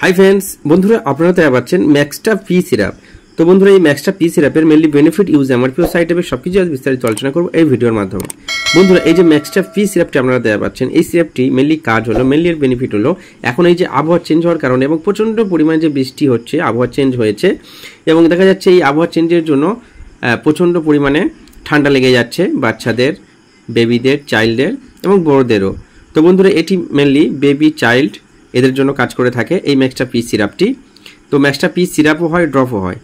Hi friends, বন্ধুরা আপনারা তো পাচ্ছেন ম্যাক্সটা পি সিরাপ। তো বন্ধুরা এই ম্যাক্সটা পি সিরাপের মেনলি বেনিফিট, ইউজ, এমআরপি ও সাইড এফেক্ট সবকিছু আজ বিস্তারিত আলোচনা করবো এই ভিডিওর মাধ্যমে। বন্ধুরা এই যে ম্যাক্সটা পি সিরাপটি আপনারা দেওয়া পাচ্ছেন, এই সিরাপটি মেনলি কাজ হলো, মেনলি এর বেনিফিট হলো এখন এই যে আবহাওয়া চেঞ্জ হওয়ার কারণে এবং প্রচণ্ড পরিমাণে যে বৃষ্টি হচ্ছে, আবহাওয়া চেঞ্জ হয়েছে এবং দেখা যাচ্ছে এই আবহাওয়া চেঞ্জের জন্য প্রচণ্ড পরিমাণে ঠান্ডা লেগে যাচ্ছে বাচ্চাদের, বেবিদের, চাইল্ডদের এবং বড়দেরও। তো বন্ধুরা এটি মেনলি বেবি, চাইল্ড এদের জন্য কাজ করে থাকে এই ম্যাক্সটা পি সিরাপটি। তো ম্যাক্সটা পি সিরাপও হয়, ড্রপও হয়।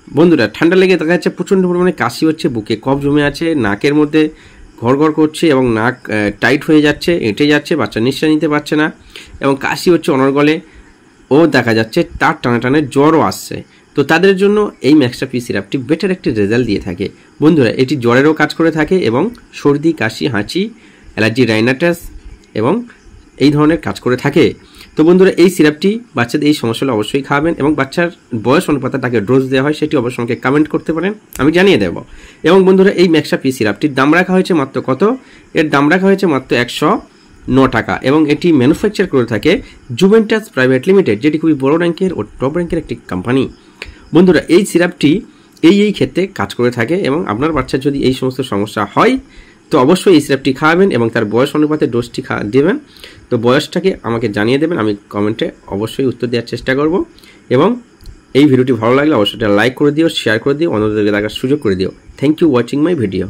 বন্ধুরা ঠান্ডা লেগে দেখা যাচ্ছে প্রচণ্ড পরিমাণে কাশি হচ্ছে, বুকে কফ জমে আছে, নাকের মধ্যে ঘর ঘর করছে এবং নাক টাইট হয়ে যাচ্ছে, এঁটে যাচ্ছে, বাচ্চা নিঃশ্বাস নিতে পারছে না এবং কাশি হচ্ছে অনর্গলে, ও দেখা যাচ্ছে তার টানা টানে জ্বরও আসছে। তো তাদের জন্য এই ম্যাক্সটা পি সিরাপটি বেটার একটি রেজাল্ট দিয়ে থাকে। বন্ধুরা এটি জ্বরেরও কাজ করে থাকে এবং সর্দি, কাশি, হাঁচি, অ্যালার্জি, রাইনাইটিস এবং এই ধরনের কাজ করে থাকে। তো বন্ধুরা এই সিরাপটি বাচ্চাদের এই সমস্যাগুলো অবশ্যই খাবেন এবং বাচ্চার বয়স অনুপাতে তাকে ডোজ দেওয়া হয় সেটি অবশ্যই আমাকে কমেন্ট করতে পারেন, আমি জানিয়ে দেব। এবং বন্ধুরা এই ম্যাক্সটা পি সিরাপটির দাম রাখা হয়েছে মাত্র কত? এর দাম রাখা হয়েছে মাত্র 109 টাকা এবং এটি ম্যানুফ্যাকচার করে থাকে জুভেন্টাস প্রাইভেট লিমিটেড, যেটি খুবই বড় র্যাঙ্কের ও টপ র্যাঙ্কের একটি কোম্পানি। বন্ধুরা এই সিরাপটি এই ক্ষেত্রে কাজ করে থাকে এবং আপনার বাচ্চার যদি এই সমস্ত সমস্যা হয় তো অবশ্যই এই সিরাপটি খাওয়াবেন এবং তার বয়স অনুপাতে ডোজটি দেবেন। তো বয়সটাকে আমাকে জানিয়ে দেবেন, আমি কমেন্টে অবশ্যই উত্তর দেওয়ার চেষ্টা করব। এবং এই ভিডিওটি ভালো লাগলে অবশ্যই লাইক করে দিও, শেয়ার করে দিও, অন্যদেরকে দেখার সুযোগ করে দিও। Thank you watching my video.